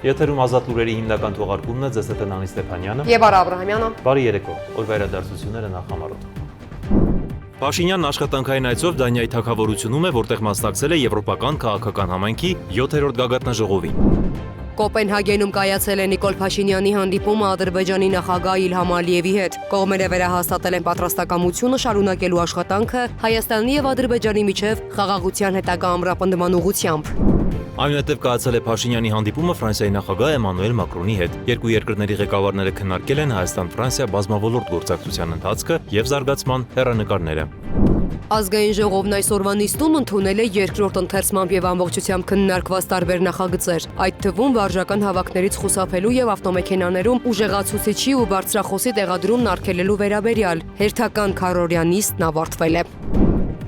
Եթերում ազատ լուրերի հիմնական թողարկումն է, ձեզ հետ է Նանի Ստեփանյանը եւ Արա Աբրահամյանը։ Բարի երեկո, օրվա իրադարձությունները նախամարոտ։ Փաշինյանն աշխատանքային այցով Դանիայի թագավորությունում է, որտեղ մասնակցել է Եվրոպական քաղաքական համայնքի 7-րդ գագաթնաժողովին։ Կոպենհագենում կայացել է Նիկոլ Փաշինյանի հանդիպումը Ադրբեջանի նախագահ Իլհամ Ալիևի հետ։ Կողմերը վերահաստատել են պատրաստակամությունը շարունակելու աշխատանքը Հայաստանի եւ Ադրբեջանի միջև խաղաղության հետագա ամրապնդման ուղղությամբ։ Այնուհետև կայացել է Փաշինյանի հանդիպումը Ֆրանսիայի նախագահ Էմանուել Մակրոնի հետ։ Երկու երկրների ղեկավարները քննարկել են Հայաստան-Ֆրանսիա բազմավոլորտ գործակցության ընթացքը եւ զարգացման հեռանկարները։ Ազգային ժողովն այսօրվա նիստում ընդունել է երկրորդ ընթերցմամբ եւ ամբողջությամբ քննարկված տարբեր նախագծեր, այդ թվում վարժական հավաքներից խուսափելու եւ ավտոմեքենաներում ուժեղացուցիչի ու բարձրախոսի տեղադրումն արգելելու վերաբերյալ հերթական քառօրյա նիստն ավարտվել է։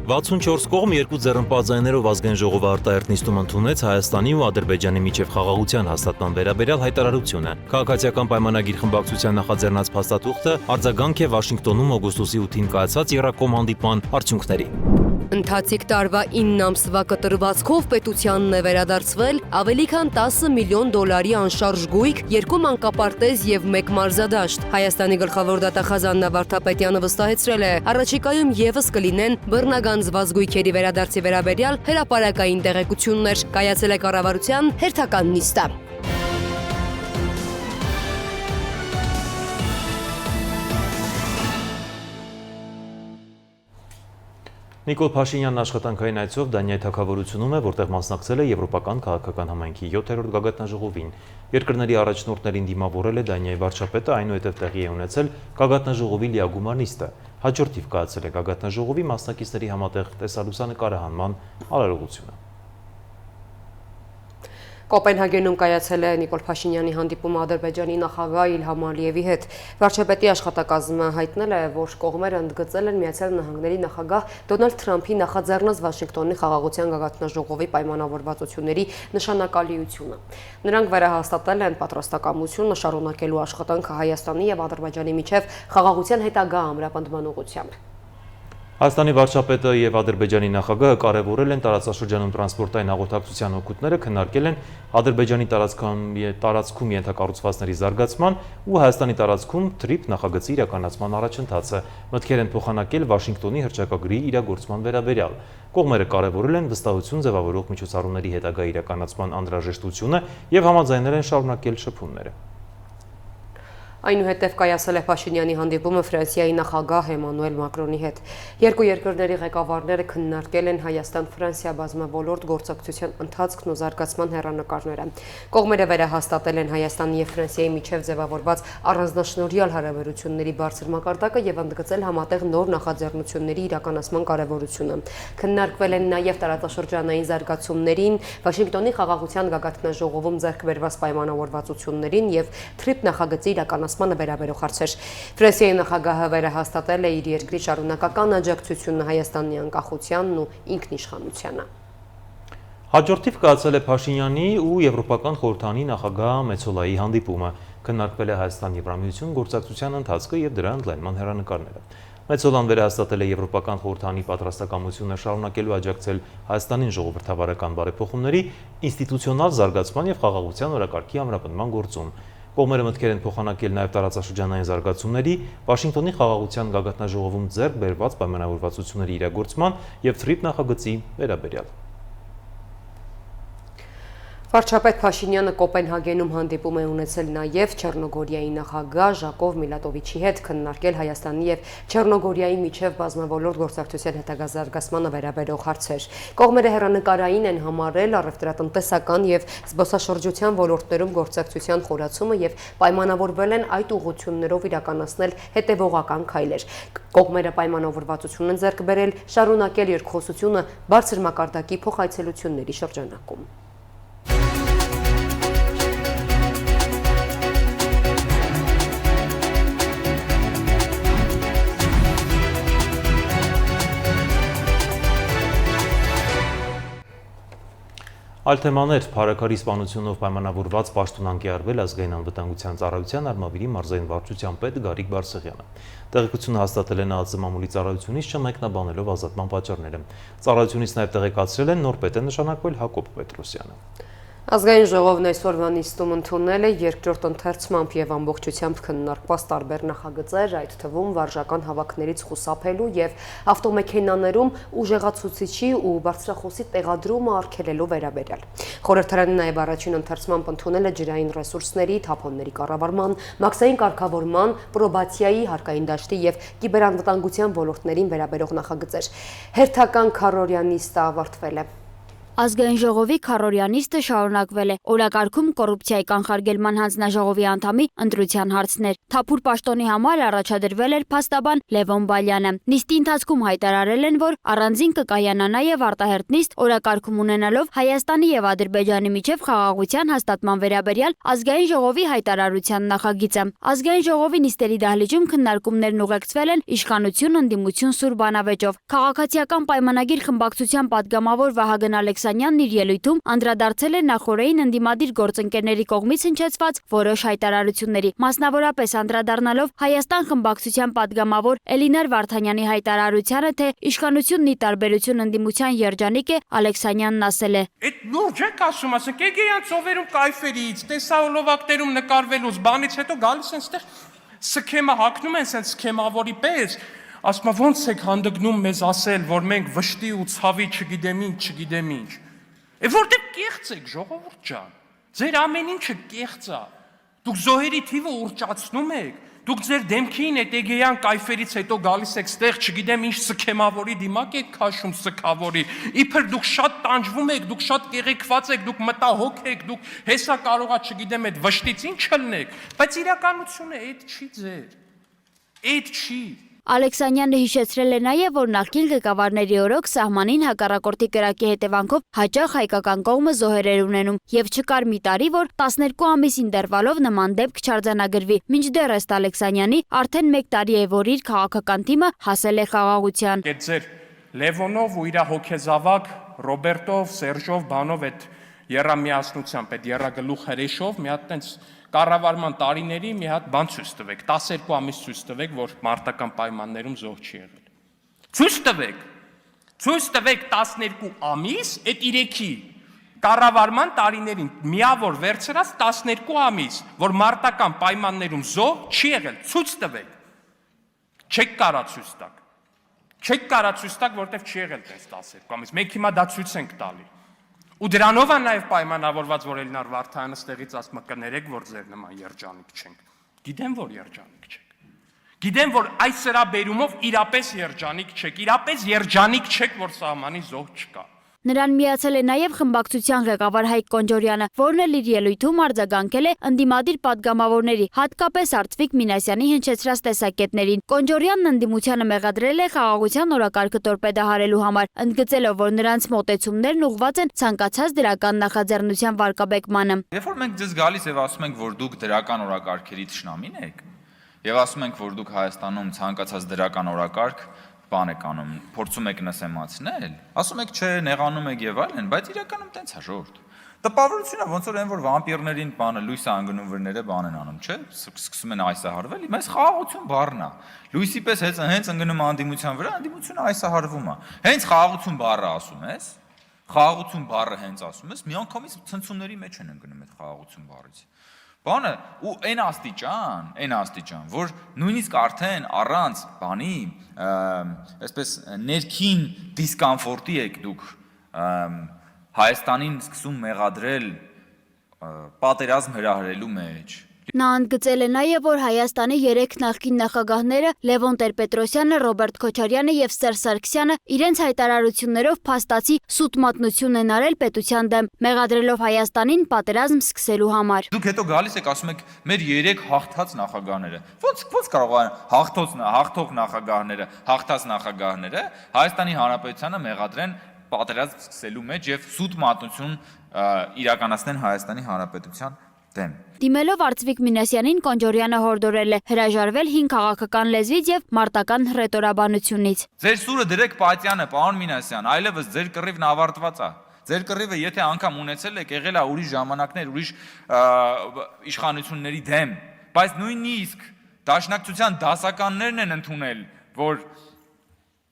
64 կողմ երկու ձեռնպատ ձայներով ազգային ժողովը արտահերթ նիստում ընդունեց Հայաստանի ու Ադրբեջանի միջև խաղաղության հաստատման վերաբերյալ հայտարարությունը։ Քաղաքացիական պայմանագիր խմբակցության նախաձեռնած փաստաթուղթը արձագանք է Վաշինգտոնում օգոստոսի 8-ին կայացած Եռակոմ հանդիպման արդյունքների։ Ընթացիկ տարվա 9 ամսվա կտրվածքով պետությանն է վերադարձվել ավելի քան 10 միլիոն դոլարի անշարժ գույք, 2 մանկապարտեզ եւ 1 մարզադաշտ։ Հայաստանի գլխավոր դատախազ Աննա Վարդապետյանը վստահեցրել է, առաջիկայում եւս կլինեն բռնագանձված գույքերի վերադարձի վերաբերյալ հրապարակային տեղեկություններ։ Կայացել է կառավարության հերթական նիստը։ Նիկոլ Փաշինյանն աշխատանքային այցով Դանիայի թագավորությունում է, որտեղ մասնակցել է Եվրոպական քաղաքական համայնքի 7-րդ գագաթնաժողովին։ Երկրների առաջնորդներին դիմավորել է Դանիայի վարչապետը, այնուհետև տեղի է ունեցել գագաթնաժողովի լիագումար նիստը։ Հաջորդիվ կայացել է գագաթնաժողովի մասնակիցների համատեղ տեսալուսանկարահանման արարողությունը։ Կոպենհագենում կայացել է Նիկոլ Փաշինյանի հանդիպումը Ադրբեջանի նախագահ Իլհամ Ալիևի հետ։ Վարչապետի աշխատակազմը հայտնել է, որ կողմերը ընդգծել են Միացյալ Նահանգների նախագահ Դոնալդ Թրամփի նախաձեռնած Վաշինգտոնի խաղաղության գագաթնաժողովի պայմանավորվածությունների նշանակալիությունը։ Նրանք վերահաստատել են պատրաստակամությունը շարունակելու աշխատանքը Հայաստանի եւ Ադրբեջանի միջև խաղաղության հետագա ամրապնդման ուղղությամբ։ Հայաստանի վարչապետը եւ Ադրբեջանի նախագահը կարևորել են տարածաշրջանում տրանսպորտային հաղորդակցության օգուտները, քննարկել են Ադրբեջանի տարածքում ենթակառուցվածքների զարգացման ու Հայաստանի տարածքում թրիփ նախագծի իրականացման առաջընթացը, մտքեր են փոխանակել Վաշինգտոնի հռչակագրի իրագործման վերաբերյալ։ Կողմերը կարևորել են վստահություն ձևավորող միջոցառումների հետագա իրականացման անհրաժեշտությունը եւ համաձայնել են շարունակել շփումները։ Այնուհետև կայացել է Փաշինյանի հանդիպումը Ֆրանսիայի նախագահ Էմանուել Մակրոնի հետ։ Երկու երկրների ղեկավարները քննարկել են Հայաստան-Ֆրանսիա բազմավոլորտ գործակցության ընթացքն ու զարգացման հեռանկարները։ Կողմերը վերահաստատել են Հայաստանի եւ Ֆրանսիայի միջև ձևավորված առանձնաշնորհյալ հարաբերությունների բարձր մակարդակը եւ ընդգծել համատեղ նոր նախաձեռնությունների իրականացման կարեւորությունը։ Քննարկվել են նաեւ տարածաշրջանային զարգացումներին, Վաշինգտոնի խաղաղության գագաթնաժողովում ձեռք բերված պայմանավորվածություններին եւ թրիփ նախագծի իրականացմանը վերաբերող հարցեր։ Ֆրանսիայի նախագահը վերահաստատել է իր երկրի շարունակական աջակցությունը Հայաստանի անկախությանն ու ինքնիշխանությանը։ Հաջորդիվ կայացել է Փաշինյանի ու Եվրոպական խորհրդանի նախագահ Մեծոլայի հանդիպումը։ Քննարկվել է Հայաստան-Եվրամիություն գործակցության ընթացքը եւ դրա ընդլայնման հեռանկարները։ Մեծոլան վերահաստատել է Եվրոպական խորհրդանի պատրաստակամությունը շարունակելու աջակցել Հայաստանին ժողովրդավարական բարեփոխումների, ինստիտուցիոնալ զարգացման եւ խաղաղության օրակարգի ամրապնդման գործում։ Կողմերը մտքեր են փոխանակել նաև տարածաշրջանային զարգացումների, Վաշինգտոնի խաղաղության գագաթնաժողովում ձեռք բերված պայմանավորվածությունների իրագործման եւ թրիփ նախագծի վերաբերյալ։ Վարչապետ Փաշինյանը Կոպենհագենում հանդիպում է ունեցել նաև Չեռնոգորիայի նախագահ Ժակով Միլատովիչի հետ, քննարկել Հայաստանի եւ Չեռնոգորիայի միջև բազմավոլորտ գործակցության հետագա զարգացմանը վերաբերող հարցեր։ Կողմերը հեռանկարային են համարել առևտրատնտեսական եւ զբոսաշրջության ոլորտներում գործակցության խորացումը եւ պայմանավորվել են այդ ուղղություններով իրականացնել հետեւողական քայլեր։ Կողմերը պայմանավորվածություն են ձեռք բերել շարունակել երկխոսությունը բարձր մակարդակի փոխայցելությունների շրջանակում։ Այլ թեմաներ Փարաքարի սպանությունով պայմանավորված պաշտոնանկի արվել ազգային անվտանգության ծառայության Արմավիրի մարզային վարչության պետ Գարիկ Բարսեղյանը։ Տեղեկությունը հաստատել են ԱԱԾ մամուլի ծառայությունից չմեկնաբանելով ազատման պատճառները։ Ծառայությունից նաև տեղեկացրել են նոր պետ է նշանակվել Հակոբ Պետրոսյանը։ Ազգային ժողովն այսօրվա նիստում ընդունել է երկրորդ ընթերցմամբ եւ ամբողջությամբ քննարկված տարբեր նախագծեր, այդ թվում վարժական հավաքներից խուսափելու եւ ավտոմեքենաներում ուժեղացուցիչի ու բարձրախոսի տեղադրումը արգելելու վերաբերյալ։ Խորհրդարանը նաեւ առաջին ընթերցմամբ ընդունել է ջրային ռեսուրսների, թափոնների կառավարման, մաքսային կարգավորման, պրոբացիայի, հարկային դաշտի եւ կիբերանվտանգության ոլորտներին վերաբերող նախագծեր։ Հերթական քառօրյա նիստը ավարտվել է։ Ազգային ժողովի քառօրյա նիստը շարունակվել է։ Օրակարգում կոռուպցիայի կանխարգելման հանձնաժողովի անդամի ընտրության հարցներ։ Թափուր պաշտոնի համար առաջադրվել էր փաստաբան Լևոն Բալյանը։ Նիստի ընթացքում հայտարարել են, որ առանձին կկայանա նաև արտահերթ նիստ օրակարգում ունենալով Հայաստանի եւ Ադրբեջանի միջև խաղաղության հաստատման վերաբերյալ ազգային ժողովի հայտարարության նախագիծը։ Ազգային ժողովի նիստերի դահլիճում քննարկումներն ուղեկցվել են իշխանություն, ընդդիմություն, սուր բանավեճով։ Քաղաքացիական պայմանագիր խմբակցության падգամավոր Վահագն Ալեքսանյանն իր ելույթում անդրադարձել է նախորդին ընդդիմադիր գործընկերների կողմից հնչեցված որոշ հայտարարությունների, մասնավորապես անդրադառնալով Հայաստան խմբակցության падգամավոր Էլինար Վարդանյանի հայտարարությանը, թե իշխանությունն ի տարբերություն ընդդիմության երջանիկ է, Ալեքսանյանն ասել է. Այդ լուրջ եք ասում, ասենք եկեյան ծովերում կայֆերից, տեսահոլովակներում նկարվելուց, բանից հետո գալիս են ստեղ սքեմը հակնում են սենց սքեմավորի պես, ասում ոնց եք հանդգնում մեզ ասել, որ մենք վշտի ու ցավի չգիտեմ ինչ։ Որտեղ կեղծ եք, ժողովուրդ ջան։ Ձեր ամեն ինչը կեղծ է։ Դուք զոհերի թիվը ուռճացնում եք։ Դուք ձեր դեմքին այդ էգեյան կայֆերից հետո գալիս եք ստեղ, չգիտեմ ինչ սքեմավորի դիմակ եք քաշում սքավորի։ Իբր դուք շատ տանջվում եք, դուք շատ կեղեքված եք, դուք մտահոգ եք, դուք հեսա կարողա չգիտեմ այդ վշտից ինչ չլնեք, բայց իրականությունը այդ չի ձեր։ Այդ չի։ Ալեքսանյանը հիշեցրել է նաև, որ նախկին ղեկավարների օրոք սահմանին հակառակորդի կրակի հետևանքով հաճախ հայկական կողմը զոհեր էր ունենում եւ չկար մի տարի, որ 12 ամիս ինտերվալով նման դեպք չարձանագրվի։ Մինչդեռ ըստ Ալեքսանյանի արդեն 1 տարի է, որ իր քաղաքական թիմը հասել է խաղաղության։ Այդ ձեր Լևոնով ու իր հոգեզավակ Ռոբերտով, Սերժով, բանով այդ երամիասնությամբ, այդ երագլուխ հրեշով մի հատ տենց կառավարման տարիների մի հատ բան ցույց տվեք, 12 ամիս ցույց տվեք, որ մարտական պայմաններում զոհ չի եղել։ Ցույց տվեք 12 ամիս այդ 3-ի կառավարման տարիներին միավոր վերցրած 12 ամիս, որ մարտական պայմաններում զոհ չի եղել, ցույց տվեք։ Չեք կարա ցույց տաք։ Չեք կարա ցույց տաք, որտեվ չի եղել տես 12 ամիս։ Մենք հիմա դա ցույց ենք տալի։ Ու դրանով է նաև պայմանավորված, որ Էլինար Վարդանյանը ստեղից ասում է կներեք, որ ձեր նման երջանիկ չենք։ Գիտեմ, որ երջանիկ չեք։ Գիտեմ, որ այս սրա բերումով իրապես երջանիկ չեք, որ սահմանի զոհ չկա։ Նրան միացել է նաև խմբակցության ղեկավար Հայկ Կոնջորյանը, որն էլ իր ելույթում արձագանքել է ընդդիմադիր падգամավորների, հատկապես Արծվիկ Մինասյանի հնչեցրած տեսակետներին։ Կոնջորյանն ընդդիմությանը մեղադրել է խաղաղության օրակարգը տորպեդահարելու համար, ընդգծելով, որ նրանց մոտեցումներն ուղղված են ցանկացած դրական նախաձեռնության վարկաբեկմանը։ Երբ որ մենք ձեզ գալիս եւ ասում ենք, որ դուք դրական օրակարգերի թշնամին եք, եւ ասում ենք, որ դուք Հայաստանում ցանկացած դրական օրակարգ բան եք անում, փորձում եք նսեմացնել, ասում եք, չէ, նեղանում եք եւ այլն, բայց իրականում տենց է ժողովուրդ։ Տպավորությունն է, ոնց որ այն որ վամպիրներին բանը լույսը անգնում վրները բան են անում, չէ, սկսում են այսահարվել, մեզ խաղաղություն բառն է։ Լույսի պես հենց ընկնում անդիմության վրա, անդիմությունը այսահարվում է։ Հենց խաղաղություն բառը ասում ես, խաղաղություն բառը հենց ասում ես, միանգամից ցնցումների մեջ են ընկնում այդ խաղաղություն բառից։ Բանը ու այն աստիճան, որ նույնիսկ արդեն առանց բանի, այսպես ներքին դիսկոմֆորտի եք դուք Հայաստանին սկսում մեղադրել պատերազմ հրահրելու մեջ։ Նա ընդգծել է նաև, որ Հայաստանի 3 նախկին նախագահները Լևոն Տեր-Պետրոսյանը, Ռոբերտ Քոչարյանը եւ Սերժ Սարգսյանը իրենց հայտարարություններով փաստացի սուտ մատնություն են արել պետության դեմ, մեղադրելով Հայաստանին պատերազմ սկսելու համար։ Դուք հետո գալիս եք ասում եք մեր 3 հաղթած նախագահները։ Ոնց կարող են հաղթող նախագահները, հաղթած նախագահները Հայաստանի Հանրապետությանը մեղադրեն պատերազմ սկսելու մեջ եւ սուտ մատնություն իրականացնեն Հայաստանի Հանրապետության դեմ։ Դիմելով Արծվիկ Մինասյանին Կոնջորյանը հորդորել է հրաժարվել հին քաղաքական լեզվից եւ մարտական հռետորաբանությունից։ Ձեր սուրը դրեք պատյանը, պարոն Մինասյան, այլևս ձեր կռիվն ավարտված է։ Ձեր կռիվը եթե անգամ ունեցել եք, եղել է ուրիշ ժամանակներ, ուրիշ իշխանությունների դեմ, բայց նույնիսկ դաշնակցության դասականներն են ընդունել, որ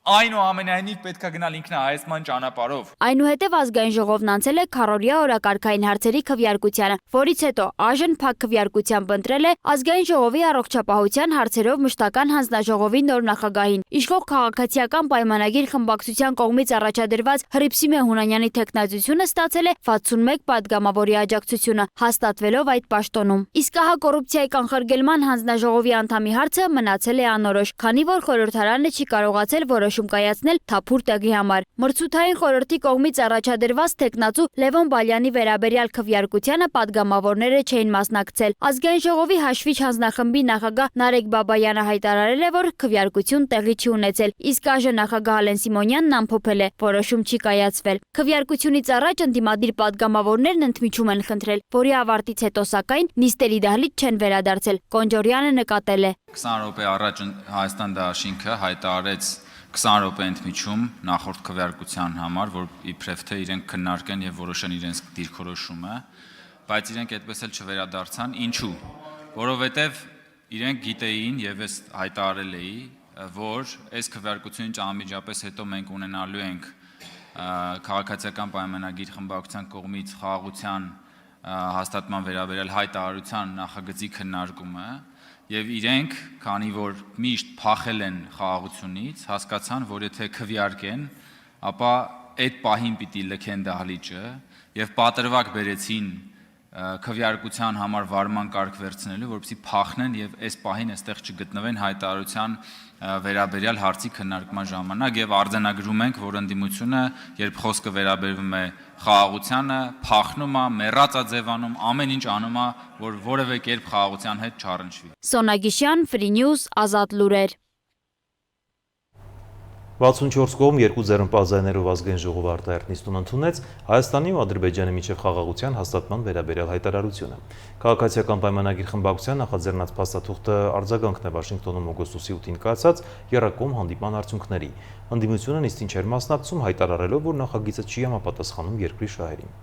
այնուամենայնիվ պետք է գնալ ինքնահայեցման ճանապարհով։ Այնուհետև ազգային ժողովն անցել է քառօրյա օրակարգային հարցերի քվեարկությանը, որից հետո այժմ փակ քվեարկությամբ ընտրել է ազգային ժողովի առողջապահության հարցերով մշտական հանձնաժողովի նոր նախագահին։ Իշխող քաղաքացիական պայմանագիր խմբակցության կողմից առաջադրված Հռիփսիմե Հունանյանի թեկնածությունը ստացել է 61 падգամավորի աջակցությունը, հաստատվելով այդ պաշտոնում։ Իսկ ահա կոռուպցիայի կանխարգելման հանձնաժողովի անդամի հարցը մնացել է անորոշ, քանի որ խորհրդարանը չի կարողացել որոշում կայացնել թափուր տեղի համար։ Մրցութային խորհրդի կողմից առաջադրված թեկնածու Լևոն Բալյանի վերաբերյալ քվեարկությանը падգամավորները չէին մասնակցել։ Ազգային ժողովի հաշվիչ հանձնախմբի նախագահ Նարեկ Բաբայանը հայտարարել է, որ քվեարկություն տեղի չի ունեցել, իսկ ԱԺ նախագահ Ալեն Սիմոնյանն ամփոփել է, որոշում չի կայացվել։ Քվեարկությունից առաջ ընդդիմադիր падգամավորներն ընդմիջում են խնդրել, որի ավարտից հետո սակայն նիստերի դահլիճ չեն վերադարձել։ Կոնջորյանը նկատել է. 20 րոպե առաջ Հայաստան դաշինքը հայտարարեց 20 րոպե ընդմիջում նախորդ քվեարկության համար, որ իբրև թե իրենք քննարկեն եւ որոշեն իրենց դիրքորոշումը, բայց իրենք այդպես էլ չվերադարձան։ Ինչու՞։ Որովհետեւ իրենք գիտեին եւ ես հայտարարել էի, որ այս քվեարկությունից անմիջապես հետո մենք ունենալու ենք քաղաքացիական պայմանագիր խմբակցության կողմից խաղաղության հաստատման վերաբերյալ հայտարարության նախագծի քննարկումը եւ իրենք, քանի որ միշտ փախել են խաղաղությունից, հասկացան, որ եթե քվեարկեն, ապա այդ պահին պիտի լքեն դահլիճը եւ պատրվակ բերեցին քվեարկության համար վարման կարգ վերցնելու, որպեսզի փախնեն եւ այս պահին այստեղ չգտնվեն հայտարարության վերաբերյալ հարցի քննարկման ժամանակ եւ արձանագրում ենք, որ ընդդիմությունը, երբ խոսքը վերաբերվում է խաղաղությանը, փախնում է, մեռածա ձևանում, ամեն ինչ անում է, որ որևէ կերպ խաղաղության հետ չառնչվի։ Սոնա Գիշյան, Free News, Ազատ լուրեր։ 64 կողմ երկու ձեռնպահ ձայներով ազգային ժողովը արտահերթ նիստում ընդունեց Հայաստանի ու Ադրբեջանի միջև խաղաղության հաստատման վերաբերյալ հայտարարությունը։ Քաղաքացիական պայմանագիր խմբակցության նախաձեռնած փաստաթուղթը արձագանքն է Վաշինգտոնում օգոստոսի 8-ին կայացած եռակողմ հանդիպման արդյունքների։ Ընդդիմությունը նիստին չէր մասնակցում, հայտարարելով, որ նախագիծը չի համապատասխանում երկրի շահերին։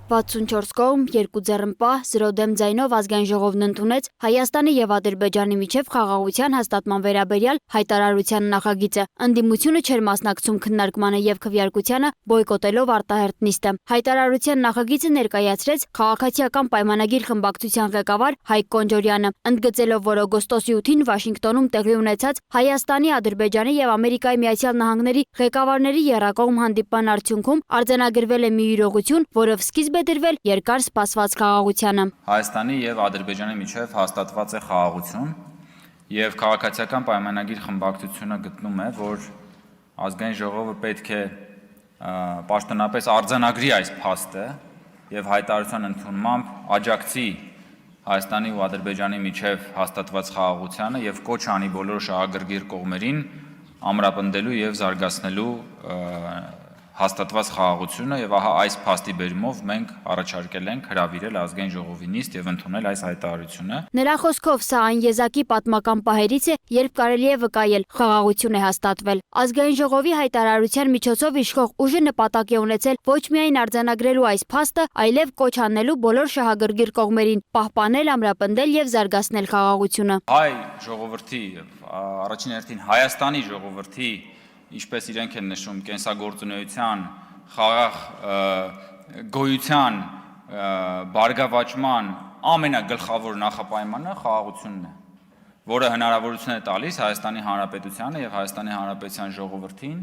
64 կողմ, երկու ձեռնպահ, 0 դեմ ձայնով ազգային ժողովն ընդունեց Հայաստանի եւ Ադրբեջանի միջև խաղաղության հաստատման վերաբերյալ հայտարարության նախագիծը։ Ընդդիմությունը չէր մասնակցում քննարկմանը եւ քվեարկությանը, բոյկոտելով արտահերթ նիստը։ Հայտարարության նախագիծը ներկայացրեց Քաղաքացիական պայմանագիր խմբակցության ղեկավար Հայկ Կոնջորյանը, ընդգծելով, որ օգոստոսի 8-ին Վաշինգտոնում տեղի ունեցած Հայաստանի, Ադրբեջանի եւ Ամերիկայի Միացյալ Նահանգների ղեկավարների եռակողմ հանդիպման արդյունքում արձանագրվել է մի իրողություն, որով սկիզբ է դրվել երկար սպասված խաղաղությանը։ Հայաստանի եւ Ադրբեջանի միջև հաստատված է խաղաղություն եւ քաղաքացիական պայմանագիր խմբակցությունը գտնում է, որ ազգային ժողովը պետք է պաշտոնապես արձանագրի այս փաստը եւ հայտարարության ընդունմամբ աջակցի Հայաստանի ու Ադրբեջանի միջև հաստատված խաղաղությանը եւ կոչ անի բոլոր շահագրգիռ կողմերին ամրապնդելու եւ զարգացնելու հաստատված խաղաղությունը եւ ահա այս փաստի բերումով մենք առաջարկել ենք հրավիրել ազգային ժողովի նիստ եւ ընդունել այս հայտարարությունը։ Նրա խոսքով սա այն եզակի պատմական պահերից է, երբ կարելի է վկայել խաղաղություն է հաստատվել։ Ազգային ժողովի հայտարարության միջոցով իշխող ուժը նպատակ է ունեցել ոչ միայն արձանագրելու այս փաստը, այլև կոչ անելու բոլոր շահագրգիռ կողմերին պահպանել, ամրապնդել եւ զարգացնել խաղաղությունը։ Հայ ժողովրդի առաջին հերթին Հայաստանի ժողովրդի ինչպես իրենք են նշում կենսագործունեության, խաղաղ գոյության, բարգավաճման ամենագլխավոր նախապայմանը խաղաղությունն է, որը հնարավորություն է տալիս Հայաստանի Հանրապետությանը եւ Հայաստանի Հանրապետության ժողովրդին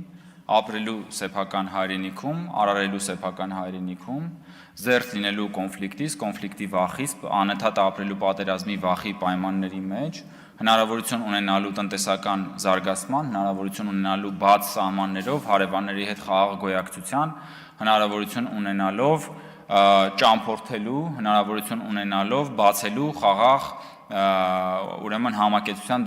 ապրելու սեփական հայրենիքում, արարելու սեփական հայրենիքում, զերծ լինելու կոնֆլիկտից, կոնֆլիկտի վախից, անընդհատ ապրելու պատերազմի վախի պայմանների մեջ, հնարավորություն ունենալու տնտեսական զարգացման, հնարավորություն ունենալու բաց սահմաններով հարևանների հետ խաղաղ գոյակցության, հնարավորություն ունենալով ճամփորդելու, հնարավորություն ունենալով բացելու խաղաղ ուրեմն համակեցության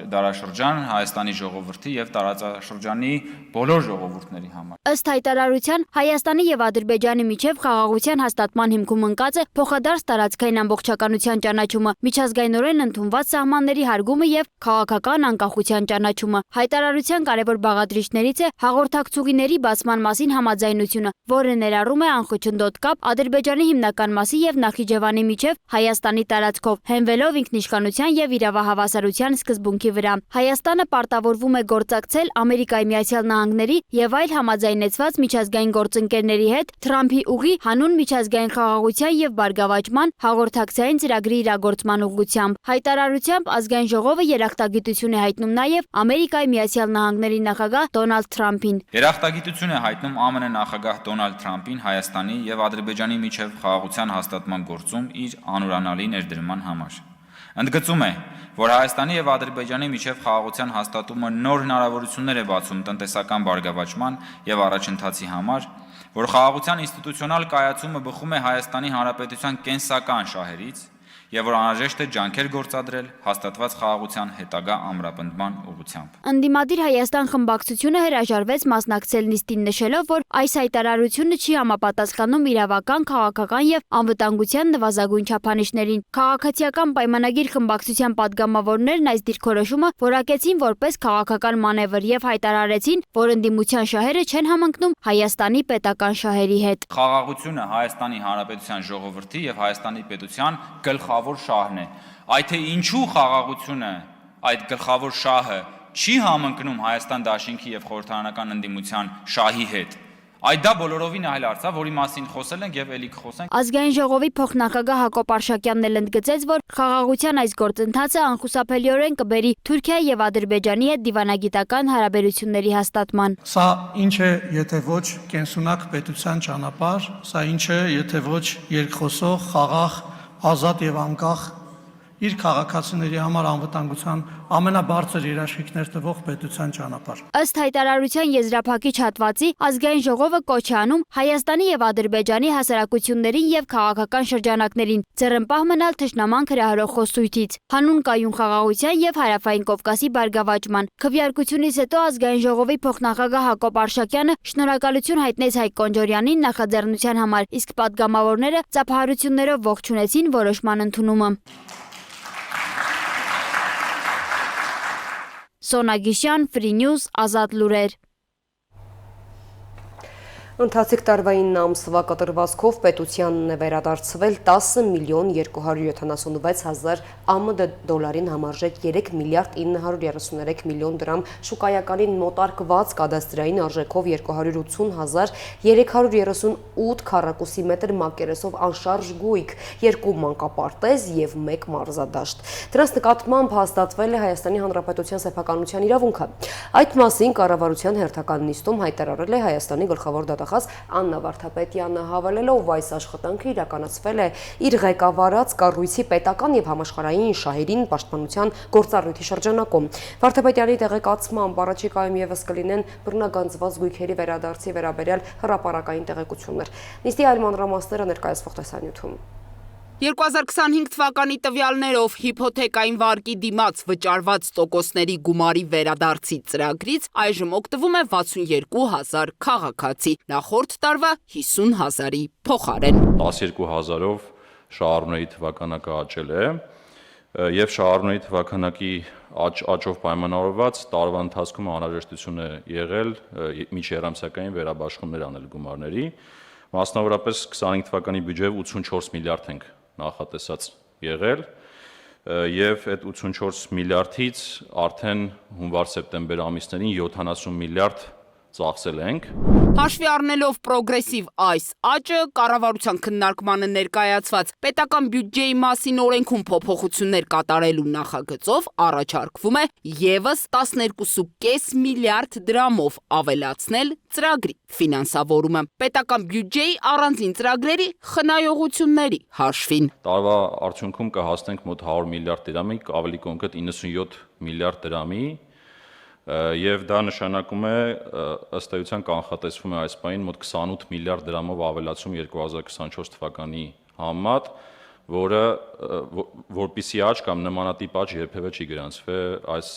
դարաշրջան Հայաստանի ժողովրդի եւ տարածաշրջանի բոլոր ժողովուրդների համար։ Ըստ հայտարարության Հայաստանի եւ Ադրբեջանի միջև խաղաղության հաստատման հիմքում ընկած է փոխադարձ տարածքային ամբողջականության ճանաչումը, միջազգայինորեն ընդունված սահմանների հարգումը եւ քաղաքական անկախության ճանաչումը։ Հայտարարության կարևոր բաղադրիչներից է հաղորդակցուղիների բացման մասին համաձայնությունը, որը ներառում է անխոչնդոտ կապ Ադրբեջանի հիմնական մասի եւ Նախիջևանի միջև Հայաստանի տարածքով, հենվելով ինքնիշխանության եւ իրավահավասարության սկզբունքի վրա։ Հայաստանը պարտավորվում է գործակցել Ամերիկայի Միացյալ Նահանգների եւ այլ համաձայնեցված միջազգային գործընկերների հետ Թրամփի ուղի հանուն միջազգային խաղաղության եւ բարգավաճման հաղորդակցային ծրագրի իրագործման ուղղությամբ։ Հայտարարությամբ ազգային ժողովը երախտագիտություն է հայտնում նաեւ Ամերիկայի Միացյալ Նահանգների նախագահ Դոնալդ Թրամփին։ Երախտագիտություն է հայտնում ԱՄՆ նախագահ Դոնալդ Թրամփին Հայաստանի եւ Ադրբեջանի միջև խաղաղության հաստատման գործում իր անուրանալի ներդրման համար։ Ընդգծում է, որ Հայաստանի եւ Ադրբեջանի միջև խաղաղության հաստատումը նոր հնարավորություններ է բացում տնտեսական բարգավաճման եւ առաջընթացի համար, որ խաղաղության ինստիտուցիոնալ կայացումը բխում է Հայաստանի Հանրապետության կենսական շահերից եւ որ անհրաժեշտ է ջանքեր գործադրել հաստատված խաղաղության հետագա ամրապնդման ուղղությամբ։ Ընդդիմադիր Հայաստան խմբակցությունը հրաժարվեց մասնակցել նիստին, նշելով, որ այս հայտարարությունը չի համապատասխանում իրավական, քաղաքական եւ անվտանգության նվազագույն չափանիշներին։ Քաղաքացիական պայմանագիր խմբակցության падգամավորներն այս դիրքորոշումը որակեցին որպես քաղաքական մանևր եւ հայտարարեցին, որ ընդդիմության շահերը չեն համընկնում Հայաստանի պետական շահերի հետ։ Խաղաղությունը Հայաստանի Հանրապետության ժողովրդի եւ Հայաստանի պետության գլխավոր շահն է։ Այդ թե ինչու խաղաղությունը, այդ գլխավոր շահը չի համընկնում Հայաստան դաշինքի եւ խորհրդարանական ընդդիմության շահի հետ։ Այդ դա բոլորովին այլ հարց է, որի մասին խոսել ենք եւ ելի կխոսենք։ Ազգային ժողովի փոխնախագահ Հակոբ Արշակյանն էլ ընդգծեց, որ խաղաղության այս գործընթացը անխուսափելիորեն կբերի Թուրքիայի եւ Ադրբեջանի հետ դիվանագիտական հարաբերությունների հաստատման։ Սա ինչ է, եթե ոչ կենսունակ պետության ճանապարհ, սա ինչ է, եթե ոչ երկխոսող, խաղաղ, ազատ եւ անկախ իր քաղաքացիների համար անվտանգության ամենաբարձր երաշխիքներ տվող պետության ճանապարհ։ Ըստ հայտարարության եզրափակիչ հատվածի ազգային ժողովը կոչ է անում Հայաստանի եւ Ադրբեջանի հասարակություններին եւ քաղաքական շրջանակներին ձեռնպահ մնալ թշնամանք հրահրող խոսույթից, հանուն կայուն խաղաղության եւ Հարավային Կովկասի բարգավաճման։ Քվեարկությունից հետո ազգային ժողովի փոխնախագահ Հակոբ Արշակյանը շնորհակալություն հայտնեց Հայկ Կոնջորյանին նախաձեռնության համար, իսկ падգամավորները ծափահարություններով ողջունեցին որոշման ընդունումը։ Սոնա Գիշյան, Free News, Ազատ լուրեր։ Ընթացիկ տարվային ամսվա կտրվածքով պետությանն է վերադարձվել 10 միլիոն 276 հազար ԱՄՆ դոլարին համարժեք 3 միլիարդ 933 միլիոն դրամ շուկայականին մոտարկված կադաստրային արժեքով 280 հազար 338 քառակուսի մետր մակերեսով անշարժ գույք, 2 մանկապարտեզ եւ 1 մարզադաշտ։ Դրանց նկատմամբ հաստատվել է Հայաստանի Հանրապետության սեփականության իրավունքը։ Այդ մասին կառավարության հերթական նիստում հայտարարել է Հայաստանի գլխավոր դատախազ Աննա Վարդապետյանը, հավելելով այս աշխատանքը իրականացվել է իր ղեկավարած կառույցի պետական եւ համաշխարհային շահերին պաշտպանության գործառույթի շրջանակում։ Վարդապետյանի տեղեկացմամբ առաջիկայում եւս կլինեն բռնագանձված գույքերի վերադարձի վերաբերյալ հրապարակային տեղեկություններ։ Նիստի այլ մանրամասները ներկայացվող տեսանյութում։ 2025 թվականի տվյալներով հիփոթեկային վարկի դիմաց վճարված տոկոսների գումարի վերադարձի ծրագրից այժմ օգտվում է 62,000 քաղաքացի, նախորդ տարվա 50,000-ի փոխարեն։ 12,000-ով շահառուների թվականակը աճել է եւ շահառուների թվականակի աճով պայմանավորված տարվա ընթացքում անհրաժեշտություն է եղել միջերամսյակային վերաբաշխումներ անել գումարների, մասնավորապես 25 թվականի բյուջեով 84 միլիարդ ենք նախատեսած եղել եւ այդ 84 միլիարդից արդեն հունվար-սեպտեմբեր ամիսներին 70 միլիարդ ծախսել ենք։ Հաշվի առնելով պրոգրեսիվ այս աճը, կառավարության քննարկմանը ներկայացված պետական բյուջեի մասին օրենքում փոփոխություններ կատարելու նախագծով առաջարկվում է եւս 12.5 միլիարդ դրամով ավելացնել ծրագրի ֆինանսավորումը պետական բյուջեի առանձին ծրագրերի խնայողությունների հաշվին։ Տարվա արդյունքում կհասնենք մոտ 100 միլիարդ դրամի, ավելի կոնկրետ 97 միլիարդ դրամի, եւ դա նշանակում է ըստ էության կանխատեսվում է այս պահին մոտ 28 միլիարդ դրամով ավելացում 2024 թվականի համեմատ, որը որպիսի աճ կամ նմանատիպ աճ երբևէ չի գրանցվել այս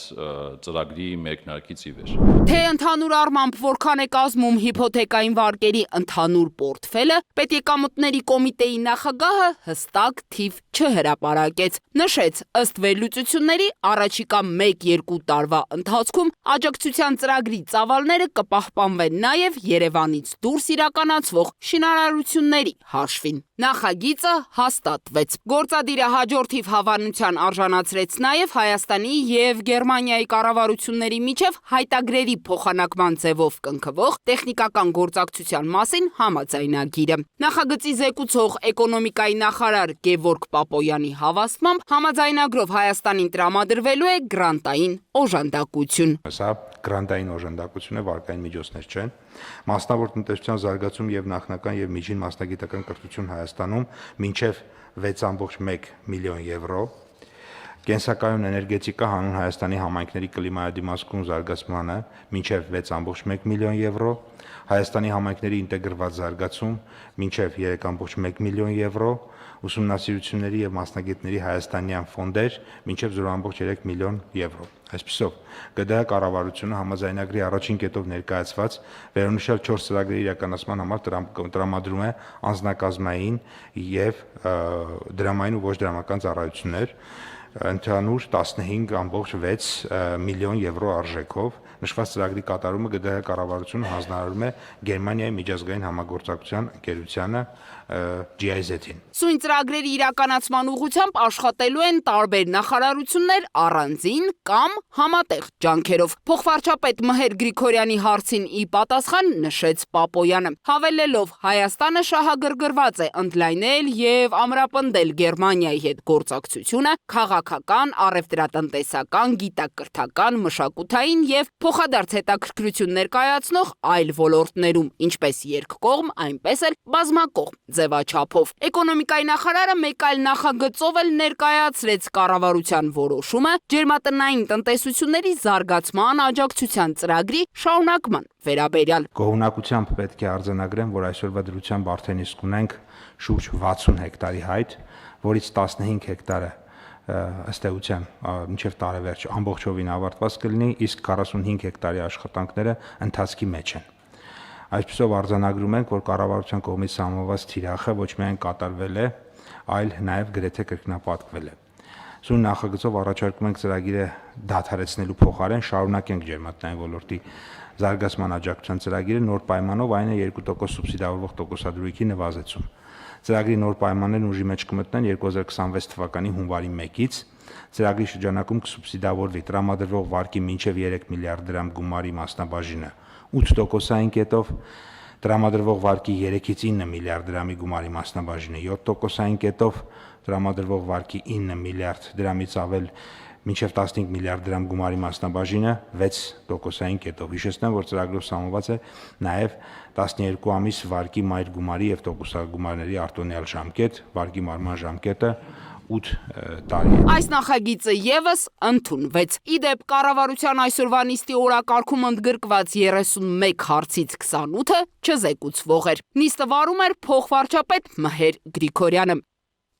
ծրագրի մեկնարկից ի վեր։ Թե ընդհանուր առմամբ որքան է կազմում հիփոթեկային վարկերի ընդհանուր պորտֆելը, Պետեկամուտների կոմիտեի նախագահը հստակ թիվ չհրապարակեց։ Նշեց, ըստ վերլուծությունների, առաջիկա 1-2 տարվա ընթացքում աջակցության ծրագրի ծավալները կպահպանվեն նաև Երևանից դուրս իրականացվող շինարարությունների հաշվին։ Նախագիծը հաստատվեց։ Գործադիրը հաջորդիվ հավանության արժանացրեց նաև Հայաստանի եւ Գերմանիայի կառավարությունների միջև հայտագրերի փոխանակման ձևով կնքվող տեխնիկական գործակցության մասին համաձայնագիրը։ Նախագծի զեկուցող էկոնոմիկայի նախարար Գևորգ Պապոյանի հավաստմամբ համաձայնագրով Հայաստանին տրամադրվելու է գրանտային օժանդակություն։ Սա գրանտային օժանդակություն է, վարկային միջոցներ չեն։ Մասնավոր տնտեսության զարգացում եւ նախնական եւ միջին մասնագիտական կրթություն Հայաստանում մինչեւ 6.1 միլիոն եվրո, կենսակայուն էներգետիկա հանուն Հայաստանի համայնքների կլիմայադիմացկուն զարգացմանը մինչեւ 6.1 միլիոն եվրո, Հայաստանի համայնքների ինտեգրված զարգացում մինչեւ 3.1 միլիոն եվրո, ուսումնասիրությունների եւ մասնագետների հայաստանյան ֆոնդեր մինչեւ 0.3 միլիոն եվրո։ Այսպիսով, ԳԴՀ կառավարությունը համաձայնագրի առաջին կետով ներկայացված վերոնշյալ 4 ծրագրերի իրականացման համար տրամադրում է անձնակազմային եւ դրամային ու ոչ դրամական ծառայություններ ընդհանուր 15.6 միլիոն եվրո արժեքով։ Նշված ծրագրի կատարումը ԳԴՀ կառավարությունը հանձնարարում է Գերմանիայի միջազգային համագործակցության ընկերությանը GIZ-ին։ Սույն ծրագրերի իրականացման ուղղությամբ աշխատելու են տարբեր նախարարություններ առանձին կամ համատեղ ջանքերով։ Փոխվարչապետ Մհեր Գրիգորյանի հարցին ի պատասխան նշեց Պապոյանը, հավելելով Հայաստանը շահագրգռված է ընդլայնել եւ ամրապնդել Գերմանիայի հետ գործակցությունը քաղաքական, առևտրատնտեսական, գիտակրթական, մշակութային եւ փոխադարձ հետաքրքրություն ներկայացնող այլ ոլորտներում, ինչպես երկկողմ, այնպես էլ բազմակողմ ձևաչափով։ Էկոնոմիկայի նախարարը մեկ այլ նախագծով էլ ներկայացրեց կառավարության որոշումը ջերմատնային տնտեսությունների զարգացման աջակցության ծրագրի շարունակման վերաբերյալ։ Գոհունակությամբ պետք է արձանագրեմ, որ այսօրվա դրությամբ արդեն իսկ ունենք շուրջ 60 հեկտարի հայտ, որից 15 հեկտարը ըստ էության մինչև տարեվերջ ամբողջովին ավարտված կլինի, իսկ 45 հեկտարի աշխատանքները ընթացքի մեջ են։ Այսպիսով արձանագրում ենք, որ կառավարության կողմից սահմանված թիրախը ոչ միայն կատարվել է, այլ նաև գրեթե կրկնապատկվել է։ Սույն նախագծով առաջարկում ենք ծրագիրը դադարեցնելու փոխարեն շարունակենք ջերմատնային ոլորտի զարգացման աջակցության ծրագիրը նոր պայմանով, այն է 2% սուբսիդավորվող տոկոսադրույքի նվազեցում։ Ծրագրի նոր պայմաններն ուժի մեջ կմտնեն 2026 թվականի հունվարի 1-ից։ Ծրագրի շրջանակում կսուբսիդավորվի տրամադրվող վարկի մինչև 3 միլիարդ դրամ գումարի մասնաբաժինը 8%-ային կետով, տրամադրվող վարկի 3-ից 9 միլիարդ դրամի գումարի մասնաբաժինը 7%-ային կետով, տրամադրվող վարկի 9 միլիարդ դրամից ավել մինչև 15 միլիարդ դրամ գումարի մասնաբաժինը 6%-ային կետով։ Հիշեցնեմ, որ ծրագրով սահմանված է նաև 12 ամիս վարկի մայր գումարի եւ տոկոսագումարների արտոնյալ ժամկետ, վարկի մարման ժամկետը 8 տարի։ Այս նախագիծը եւս ընդունվեց։ Իդեպ կառավարության այսօրվա նիստի օրակարգում ընդգրկված 31 հարցից 28-ը չզեկուցվող էր։ Նիստը վարում էր փոխվարչապետ Մհեր Գրիգորյանը։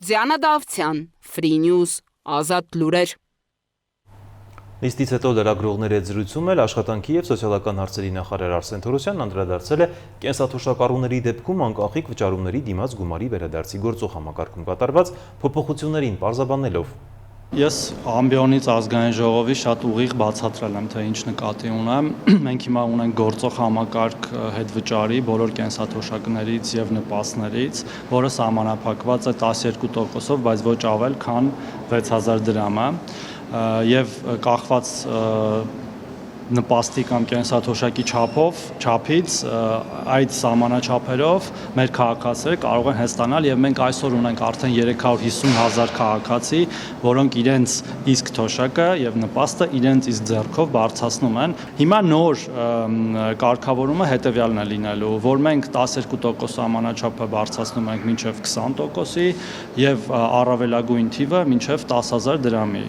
Ձյանը Դավթյան, Free News, Ազատ լուրեր։ Նիստից հետո լրագրողների հետ զրույցում էլ աշխատանքի եւ սոցիալական հարցերի նախարար Արսեն Թորոսյանն անդրադարձել է կենսաթոշակառուների դեպքում անկախիկ վճարումների դիմաց գումարի վերադարձի գործող համակարգում կատարված փոփոխություններին պարզաբանելով։ Ես ամբիոնից ազգային ժողովի շատ ուղիղ բացատրել եմ, թե ինչ նկատի ունեմ։ Մենք հիմա ունենք գործող համակարգ հետվճարի բոլոր կենսաթոշակներից եւ նպաստներից, որը սահմանափակված է 12%-ով, բայց ոչ ավել, քան 6000 դրամը։ Եվ կախված նպաստի կամ կենսաթոշակի չափից այդ սահմանաչափերով մեր քաղաքացիները կարող են հստանալ եւ մենք այսօր ունենք արդեն 350,000 քաղաքացի, որոնք իրենց իսկ թոշակը եւ նպաստը իրենց իսկ ձեռքով բարձրացնում են։ Հիմա նոր կարգավորումը հետեւյալն է լինելու, որ մենք 12% սահմանաչափը բարձրացնում ենք մինչեւ 20%-ի եւ առավելագույն թիվը մինչեւ 10,000 դրամի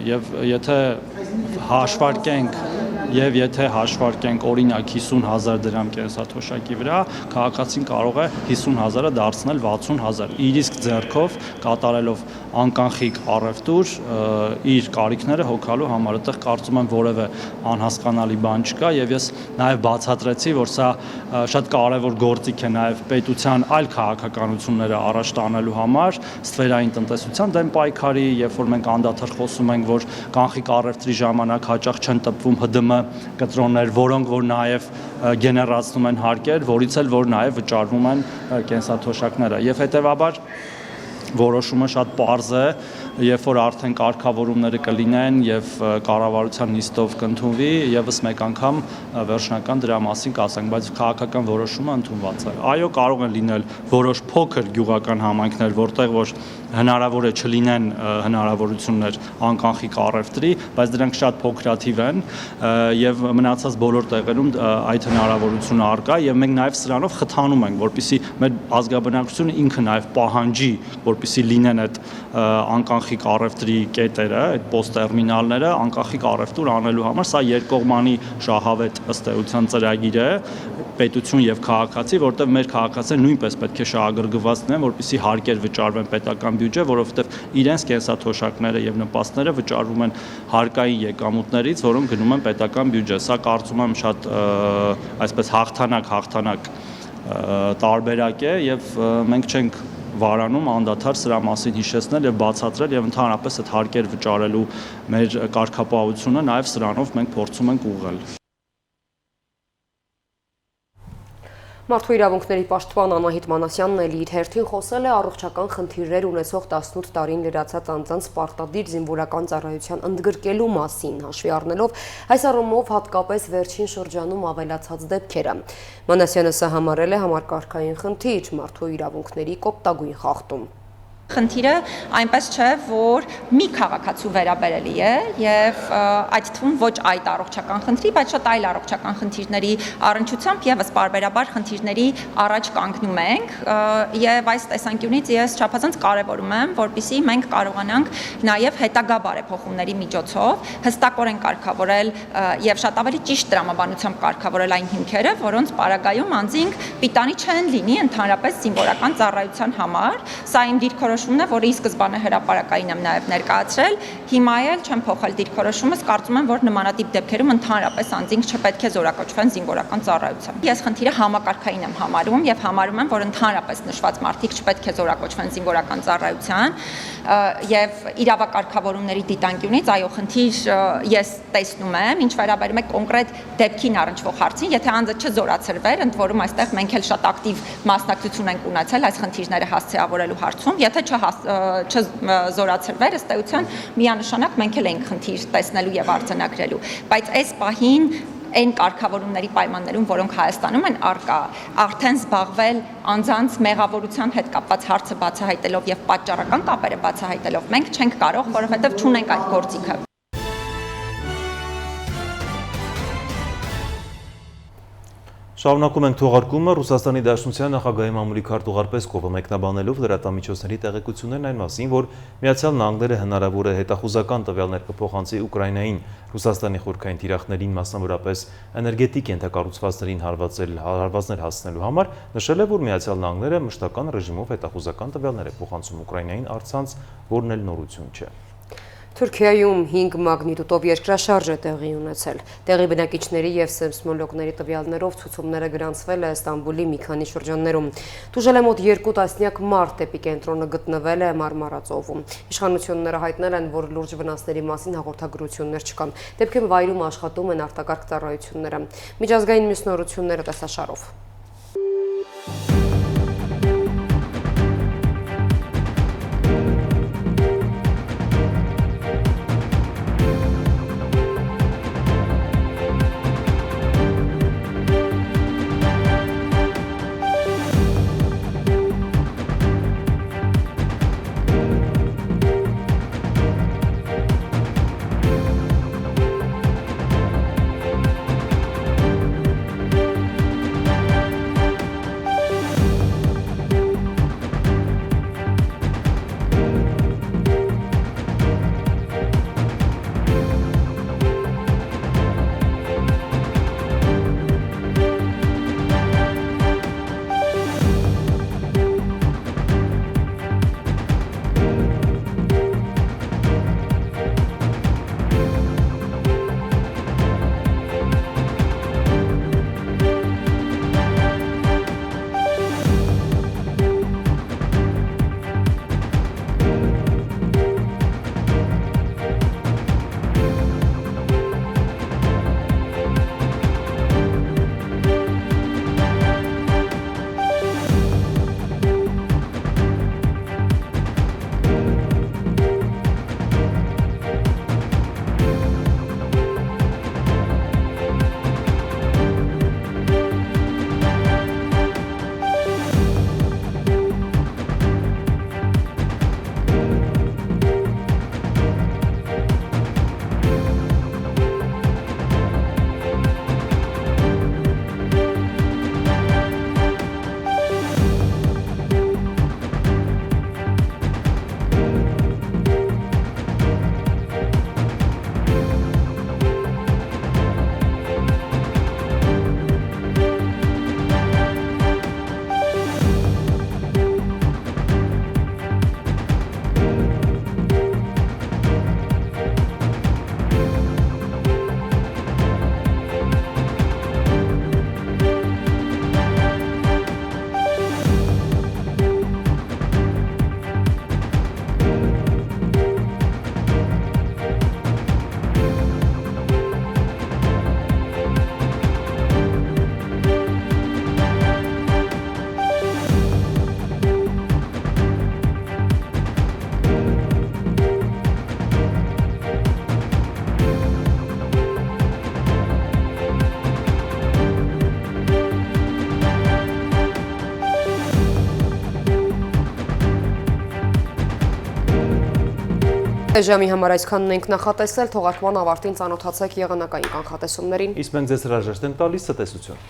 եւ եթե հաշվարկենք օրինակ 50,000 դրամ կենսաթոշակի վրա, քաղաքացին կարող է 50,000-ը դարձնել 60,000 իր իսկ ձեռքով կատարելով անկանխիկ առևտուր իր կարիքները հոգալու համար։ Այդտեղ կարծում եմ որևէ անհասկանալի բան չկա եւ ես նաեւ բացատրեցի, որ սա շատ կարեւոր գործիք է նաեւ պետության այլ քաղաքականությունները առաջ տանելու համար, սֆերային տնտեսության դեմ պայքարի, երբ որ մենք անդադար խոսում ենք, որ կանխիկ առևտրի ժամանակ հաճախ չեն տպվում ՀԴՄ կտրոններ, որոնք որ նաեւ գեներացնում են հարկեր, որից էլ որ նաեւ վճարվում են կենսաթոշակները եւ հետեւաբար որոշումը շատ պարզ է, երբ որ արդեն կարգավորումները կլինեն եւ կառավարության նիստով կընդունվի, եւս մեկ անգամ վերջնական դրա մասին կասենք, բայց քաղաքական որոշումը ընդունված է։ Այո, կարող են լինել որոշ փոքր գյուղական համայնքներ, որտեղ որ հնարավոր է չլինեն հնարավորություններ անկանխիկ առևտրի, բայց դրանք շատ փոքրաթիվ են եւ մնացած բոլոր տեղերում այդ հնարավորությունը առկա եւ մենք նաեւ սրանով խթանում ենք, որպեսզի մեր ազգաբնակությունը ինքը նաեւ պահանջի, որպեսզի լինեն այդ անկանխիկ առևտրի կետերը, այդ պոստտերմինալները անկանխիկ առևտուր անելու համար։ Սա երկկողմանի շահավետ ըստ էության ծրագիր է, պետություն եւ քաղաքացի, որտեղ մեր քաղաքացիները նույնպես պետք է շահագրգռված լինեն, որպեսզի հարկեր վճարվեն պետական բյուջե, որովհետեւ իրենց կենսաթոշակները եւ նպաստները վճարվում են հարկային եկամուտներից, որոնք գնում են պետական բյուջե։ Սա կարծում եմ շատ այսպես հաղթանակ տարբերակ է եւ մենք չենք վարանում անդադար սրա մասին հիշեցնել եւ բացատրել եւ ընդհանրապես այդ հարկեր վճարելու մեր կարգապահությունը նաեւ սրանով մենք փորձում ենք ուղղել։ Մարդու իրավունքների պաշտպան Անահիտ Մանասյանն էլ իր հերթին խոսել է առողջական խնդիրներ ունեցող 18 տարին լրացած անձանց պարտադիր զինվորական ծառայության ընդգրկելու մասին, հաշվի առնելով այս առումով հատկապես վերջին շրջանում ավելացած դեպքերը։ Մանասյանը սա համարել է համակարգային խնդիր, մարդու իրավունքների կոպտագույն խախտում։ Խնդիրը այնպես չէ, որ մի քաղաքացու վերաբերելի է եւ այդ թվում ոչ այդ առողջական խնդրի, բայց շատ այլ առողջական խնդիրների առնչությամբ եւս բարբերաբար խնդիրների առաջ կանգնում ենք եւ այս տեսանկյունից ես չափազանց կարեւորում եմ, որպեսզի մենք կարողանանք նաեւ հետագա բարեփոխումների միջոցով հստակորեն կարգավորել եւ շատ ավելի ճիշտ տրամաբանությամբ կարգավորել այն հիմքերը, որոնց պարագայում անձինք պիտանի չեն լինի ընդհանրապես զինվորական ծառայության համար։ Սա իմ դիրքորոշումն է, որի սկզբանե հրապարակային եմ նաև ներկայացրել, հիմա էլ չեմ փոխել դիրքորոշումս, կարծում եմ, որ նմանատիպ դեպքերում ընդհանրապես անձինք չպետք է զորակոչվեն զինվորական ծառայության։ Ես խնդիրը համակարգային եմ համարում եւ համարում եմ, որ ընդհանրապես նշված մարդիկ չպետք է զորակոչվեն զինվորական ծառայության եւ իրավակարգավորումների դիտանկյունից այո խնդիր ես տեսնում եմ, ինչ վերաբերում է կոնկրետ դեպքին առնչվող հարցին, եթե անձը չզորացրվեր, ընդ որում այստեղ մենք էլ շատ ակտիվ մասնակցություն ենք ունեցել այս խնդիրները հասցեավորելու հարցում, եթե չզորացրվեր, ըստ էության միանշանակ մենք էլ ենք խնդիր տեսնելու եւ արձանագրելու, բայց այս պահին այն կարգավորումների պայմաններում, որոնք Հայաստանում են առկա, արդեն զբաղվել անձանց մեղավորության հետ կապված հարցը բացահայտելով եւ պատճառական կապերը բացահայտելով մենք չենք կարող, որովհետեւ չունենք այդ գործիքը։ Շարունակում ենք թողարկումը Ռուսաստանի Դաշնության նախագահի մամուլի քարտուղար Պեսկովը մեկնաբանելով լրատվամիջոցների տեղեկություններն այն մասին, որ Միացյալ Նահանգները հնարավոր է հետախուզական տվյալներ կփոխանցի Ուկրաինային Ռուսաստանի խորքային թիրախներին, մասնավորապես էներգետիկ ենթակառուցվածքներին հարվածներ հասցնելու համար, նշել է, որ Միացյալ Նահանգները մշտական ռեժիմով հետախուզական տվյալներ է փոխանցում Ուկրաինային առցանց, որն էլ նորություն չէ։ Թուրքիայում 5 մագնիտուդով երկրաշարժ է տեղի ունեցել։ Տեղի բնակիչների եւ սեյսմոլոգների տվյալներով ցուցումները գրանցվել է Ստամբուլի մի քանի շրջաններում։ Տուժել է մոտ 2 տասնյակ մարդ, էպիկենտրոնը գտնվել է Մարմարա ծովում։ Իշխանությունները հայտնել են, որ լուրջ վնասների մասին հաղորդագրություններ չկան։ Դեպքի վայրում աշխատում են արտակարգ ծառայությունները։ Միջազգային մյուս նորությունները տեսաշարով։ Ժամի համար այսքանն ենք նախատեսել, թողարկման ավարտին ծանոթացեք եղանակային կանխատեսումներին։ Իսկ մենք ձեզ հրաժեշտ ենք տալիս ցտեսություն։